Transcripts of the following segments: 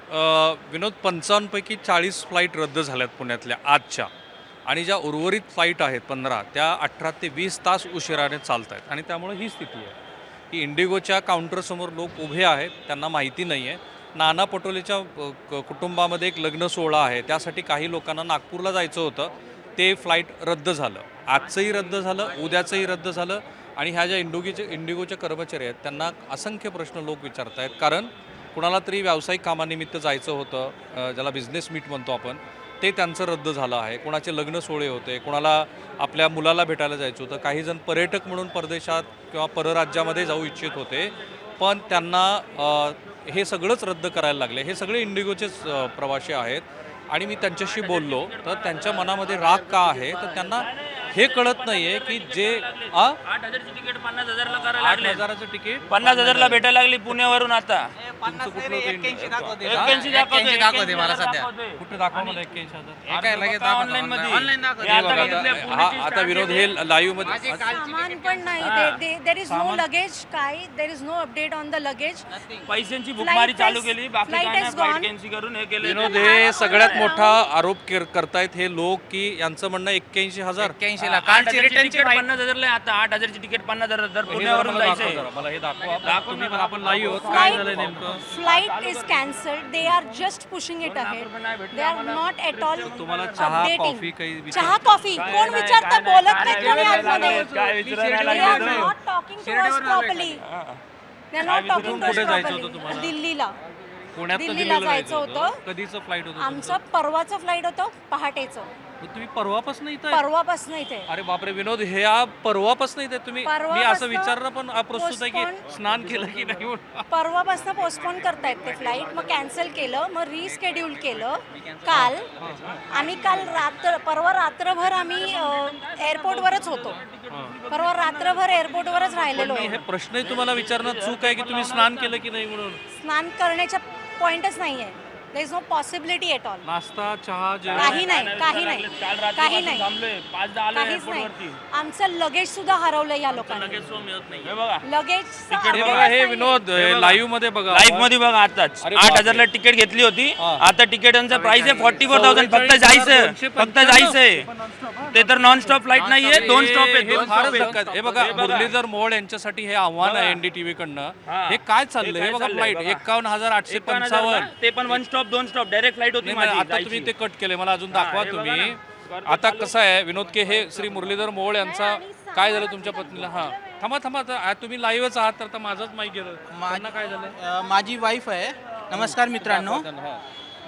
विनोद 55 पैकी 40 फ्लाईट रद्द झाल्यात पुण्यातल्या आजच्या आणि ज्या उर्वरित फ्लाईट आहेत 15 त्या 18 ते 20 तास उशिराने चालत आहेत आणि त्यामुळे ही स्थिती आहे की इंडिगोच्या काउंटरसमोर लोक उभे आहेत, त्यांना माहिती नाही आहे. नाना पटोलेच्या कुटुंबामध्ये एक लग्न सोहळा आहे, त्यासाठी काही लोकांना नागपूरला जायचं होतं, ते फ्लाईट रद्द झालं. आजचंही रद्द झालं, उद्याचंही रद्द झालं. आणि ह्या ज्या इंडिगोच्या कर्मचारी आहेत त्यांना असंख्य प्रश्न लोक विचारत आहेत, कारण कुणाला तरी व्यावसायिक कामानिमित्त जायचं होतं, ज्याला बिझनेस मीट म्हणतो आपण, ते त्यांचं रद्द झालं आहे. कोणाचे लग्न सोहळे होते, कोणाला आपल्या मुलाला भेटायला जायचं होतं, काही जण पर्यटक म्हणून परदेशात किंवा परराज्यामध्ये जाऊ इच्छित होते, पण त्यांना हे सगळंच रद्द करायला लागले. हे सगळे इंडिगोचेच प्रवासी आहेत आणि मी त्यांच्याशी बोललो तर त्यांच्या मनामध्ये राग का आहे, तर त्यांना हे कळत नाहीये की जे 8,000ची तिकीट 50,000ला करायला लागले. 8,000चं तिकीट 50,000ला भेटायला लागली पुण्यावरून. आता तुमचं कुठलं होतं? 81 दाखवते मला सध्या. कुठं दाखवा मला 81,000. काय लगेच दाखवतो. ऑनलाईन मध्ये ऑनलाईन दाखवतो. हे आता बघा, बघितलंय, हा पुण्याची आता start विनोद झाली. हे लाईव्ह मध्ये सामान पण नाही. There is no luggage. काय there is no update on the luggage. पैशांची बुकमारी चालू केली, बाकी Flight काय नाही. is flight gone. कॅन्सल करून हे केलं. विनोद हे सगळ्यात मोठा आरोप करतायत हे लोक की यांचं म्हणणं 81,000. 81 ला कालची रिटर्नची तिकीट 50,000ला आहे. आता 8,000ची तिकीट 50,000 जर पुण्यावरून जायचंय. मला हे दाखवा. तुम्ही पण आपण लाईव्ह आहोत. काय झालंय नेमकं? Flight is cancelled. They are just pushing it ahead. They are not at all तुम्हाला चहा updating. कॉफी काही विचार चहा कॉफी कोण विचारतं? बोलत नाही कोणी आतमध्ये. काय विचारायला They लागले are तुम्ही? not talking to us properly. They are not talking to us कुठे जायचं होतं properly. तुम्हाला? दिल्लीला. पुण्यात दिल्लीला जायचं होतं. कधीचं फ्लाईट होतं? आमचं परवाचं फ्लाईट होतं पहाटेचं. मग तुम्ही परवापासून इथं आहे? परवापासून इथे. अरे बापरे विनोद, हे परवापासून इथे तुम्ही. मी असं परवापासनं विचारणं पण अप्रस्तुत आहे की postpone- स्नान केलं की नाही म्हणून. परवापासून पोस्टपोन करतायत ते फ्लाईट. मग कॅन्सल केलं, मग रिस्केड्यूल केलं. काल आम्ही परवा रात्रभर आम्ही एअरपोर्टवरच होतो. परवा रात्रभर एअरपोर्टवरच राहिलेलो. पण मी हे प्रश्नही तुम्हाला विचारणं चूक आहे की तुम्ही स्नान केलं की नाही म्हणून. स्नान करण्याचा पॉइंटच नाही आहे. There is no possibility at all. नाश्ता चहा जेवण काही नाही, काही नाही, काल काही रात्री नाही, थांबलोय, 5दा आलो काहीच एअरपोर्ट नाही. वरती. आमचं लगेज सुद्धा हरवलं या लोकांनी. हे बघा लगेज हे बघा हे विनोद लाईव्ह मध्ये बघा. लाईव्ह मध्ये बघा. आताच अरे 8,000ला तिकीट घेतली होती. आता तिकीटांचा प्राइस आहे 44,000. फक्त जायचं, फक्त जायचंय. ते तर नॉन स्टॉप फ्लाईट नाहीये, 2 स्टॉप हे आहेत. फारच धक्का- हे बघा मुरलीधर मोहोळ यांच्यासाठी हे आव्हान आहे एनडीटीव्ही कडनं. हे काय चाललंय? हे बघा फ्लाईट 51,855. ते पण 1 स्टॉप 2 स्टॉप डायरेक्ट फ्लाईट होती नाही, माझी आता जायची. तुम्ही ते कट केले, मला अजून दाखवा हे बघा तुम्ही. ना. आता कसं आहे विनोद के हे श्री मुरलीधर मोहोळ यांचा काय झालं तुमच्या पत्नीला? हा थांबा थांबा, आता तुम्ही लाईव्हच आहात तर आता माझंच माईक गेलं. त्यांना काय झालं? माझी वाईफ आहे. नमस्कार मित्रांनो. हा.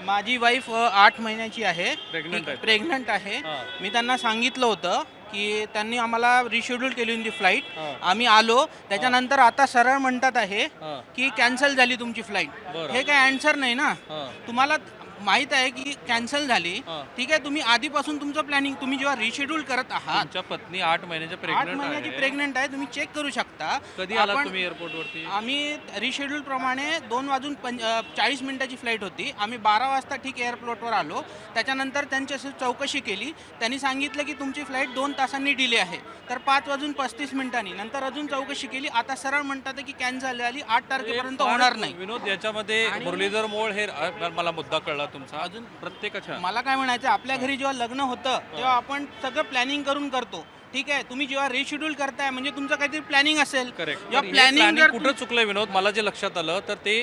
माझी वाईफ 8 महिन्याची आहे. Pregnant आहे. प्रेग्नंट आहे. हा. मी त्यांना सांगितलं होतं की त्यांनी आम्हाला रिशेड्यूल केली होती फ्लाईट. हा. आम्ही आलो त्याच्यानंतर आता सरळ म्हणतात आहे हा. की कॅन्सल झाली तुमची फ्लाईट. बरं. हे काय आन्सर नाही ना. हा. तुम्हाला माहित आहे की कॅन्सल झाली. हा. ठीक आहे, तुम्ही आधीपासून तुमचं प्लॅनिंग तुम्ही जेव्हा रिशेड्यूल करत आहात, तुमच्या पत्नी 8 महिन्याच्या 8 प्रेग्नंट महिन्याची आहे. प्रेग्नंट आहे, तुम्ही चेक करू शकता. कधी आला आपण- तुम्ही एअरपोर्ट वरती? आम्ही रिशेड्यूल प्रमाणे 2:40 मिनिटाची फ्लाईट होती. आम्ही 12 वाजता ठीक एअरपोर्टवर आलो. त्याच्यानंतर त्यांच्याशी चौकशी केली. त्यांनी सांगितलं की तुमची फ्लाईट 2 तासांनी डिले आहे. तर 5:35 मिनिटांनी नंतर अजून चौकशी केली. आता सरळ म्हणतात की कॅन्सल झाली, 8 तारखेपर्यंत होणार नाही. विनोद याच्यामध्ये मुरलीधर मोहोळ हे मला मुद्दा कळला तुमचा. अजून प्रत्येकाच्या मला काय म्हणायचं, आपल्या घरी जेव्हा लग्न होतं तेव्हा आपण सगळं प्लॅनिंग करून करतो. ठीक आहे, तुम्ही जेव्हा रिशेड्यूल करताय म्हणजे तुमचं काहीतरी प्लॅनिंग असेल. करेक्ट. जेव्हा प्लॅनिंग कुठं चुकलंय विनोद, मला जे लक्षात आलं तर ते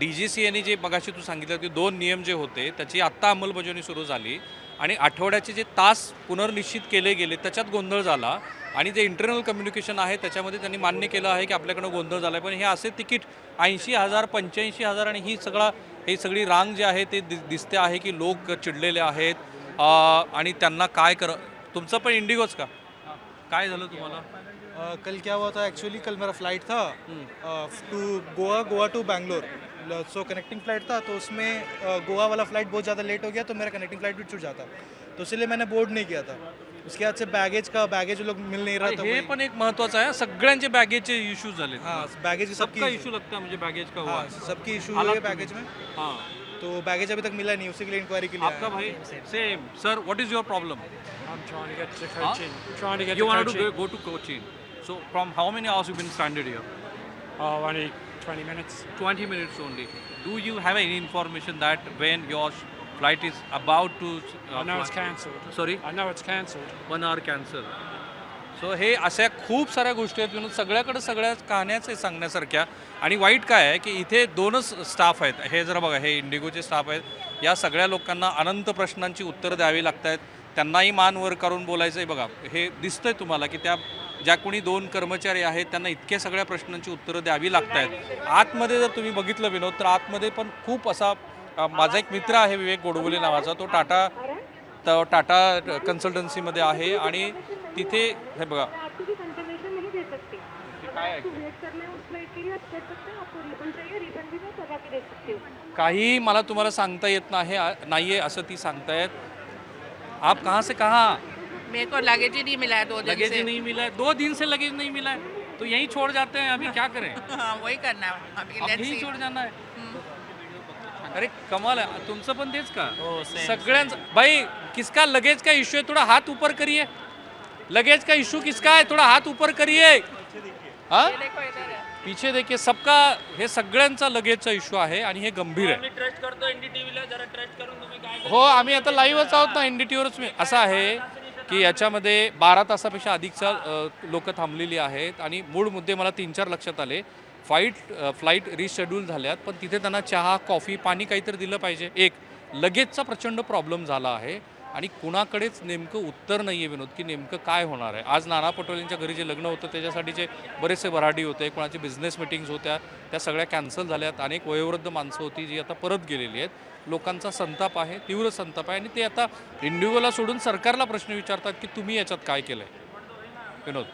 DGCA ने जे मगाशी तू सांगितलं की 2 नियम जे होते त्याची आत्ता अंमलबजावणी सुरू झाली आणि आठवड्याचे जे तास पुनर्निश्चित केले गेले त्याच्यात गोंधळ झाला आणि जे इंटरनल कम्युनिकेशन आहे त्याच्यामध्ये त्यांनी मान्य केलं आहे की आपल्याकडं गोंधळ झाला आहे. पण हे असे तिकीट 80,000 85,000 आणि ही सगळी रांग जी आहे ते दिसते आहे की लोक चिडलेले आहेत आणि त्यांना काय तुमचं पण इंडिगोच का? काय झालं तुम्हाला? कल क्या हुआ था एक्चुअली, कल मेरा फ़्लाइट था to Goa to Bangalore. So connecting flight था, तो उसमें गोवा वाला फ़्लाइट बहुत ज़्यादा लेट हो गया तो मेरा कनेक्टिंग फ़्लाइट भी छूट जाता, तो इसलिए मैंने बोर्ड नहीं किया था. उसके बाद से बैगेज लोग मिल नहीं रहा था. हे पण एक महत्वाचं आहे, सगळ्यांचे बॅगेजचे इश्यूज झाले. हाँ, बैगेज सबका इशू लगता है मुझे बैगेज का हुआ. हाँ, सबकी इशू हालात हुए में- बैगेज में. हाँ. तो बैगेज अभी तक मिला नहीं, उसी के लिए इंक्वायरी के लिए आपका आया. भाई same sir, what is your problem? I'm trying to get to Cochin. Trying to get You to want Cochin. to go to Cochin. So from how many hours you been stranded here? Oh, only 20 minutes. 20 minutes only. Do you have any information that when your flight is about to I know it's cancelled. Sorry I know it's cancelled. 1 hour cancel. So हे अशा खूप साऱ्या गोष्टी आहेत विनोद, सगळ्याकडे सगळ्या कहाण्याच आहे सांगण्यासारख्या. आणि वाईट काय आहे की इथे 2च स्टाफ आहेत. हे जरा बघा, हे इंडिगोचे स्टाफ आहेत. या सगळ्या लोकांना अनंत प्रश्नांची उत्तरं द्यावी लागत आहेत. त्यांनाही मान वर करून बोलायचं आहे. बघा, हे दिसतंय तुम्हाला की त्या ज्या कोणी 2 कर्मचारी आहेत त्यांना इतक्या सगळ्या प्रश्नांची उत्तरं द्यावी लागत आहेत. आतमध्ये जर तुम्ही बघितलं विनोद, तर आतमध्ये पण खूप असा माझा एक मित्र आहे विवेक गोडबोले नावाचा, तो टाटा कन्सल्टन्सीमध्ये आहे. आणि तिथे हे बघा काही मला तुम्हाला सांगता येत नाहीये असं ती सांगतायत. आप कहाँ से कहाँ? मेरे को लगेज ही नहीं मिला है 2 दिन लगेज से। ही नहीं मिला है. 2 दिन से लगेज नहीं मिला है तो यहीं छोड़ जाते हैं. अभी क्या करें? हाँ, वही करना है अभी। अब let's यहीं see। छोड़ जाना है. अरे कमाल आहे. तुमचं पण तेच का? सगळ्यांचं. भाई किसका लगेज का इश्यू है? थोड़ा हाथ ऊपर करिए. लगेज का इश्यू किसका है? थोड़ा हाथ ऊपर करिए. हाँ, ये देखो इधर है। पीछे देखिए. सबका हे सगळ्यांचा लगेजचा इश्यू आहे आणि हे गंभीर आहे. मी ट्रस्ट करतो एनडीटीव्हीला, जरा ट्रस्ट करून तुम्ही काय हो, आम्ही आता लाईव्हच आहोत ना एनडीटीव्हीवरच. असं आहे की याच्यामध्ये 12 तासापेक्षा अधिकचा लोक थांबलेली आहेत. आणि मूळ मुद्दे मला 3-4 लक्षात आले. फ्लाईट रिशेड्यूल झाल्यात, पण तिथे त्यांना चहा, कॉफी, पाणी काहीतरी दिलं पाहिजे. एक लगेजचा प्रचंड प्रॉब्लेम झाला आहे आणि कुणाकडेच नेमकं उत्तर नाही आहे विनोद, की नेमकं काय होणार आहे. आज नाना पटोलेंच्या घरी जे लग्न होतं त्याच्यासाठीचे बरेचसे वऱ्हाडी होते, कोणाची बिझनेस मिटिंग्स होत्या, त्या सगळ्या कॅन्सल झाल्यात. अनेक वयोवृद्ध माणसं होती जी आता परत गेलेली आहेत. लोकांचा संताप आहे, तीव्र संताप आहे. आणि ते आता इंडिगोला सोडून सरकारला प्रश्न विचारतात की तुम्ही याच्यात काय केलं आहे विनोद.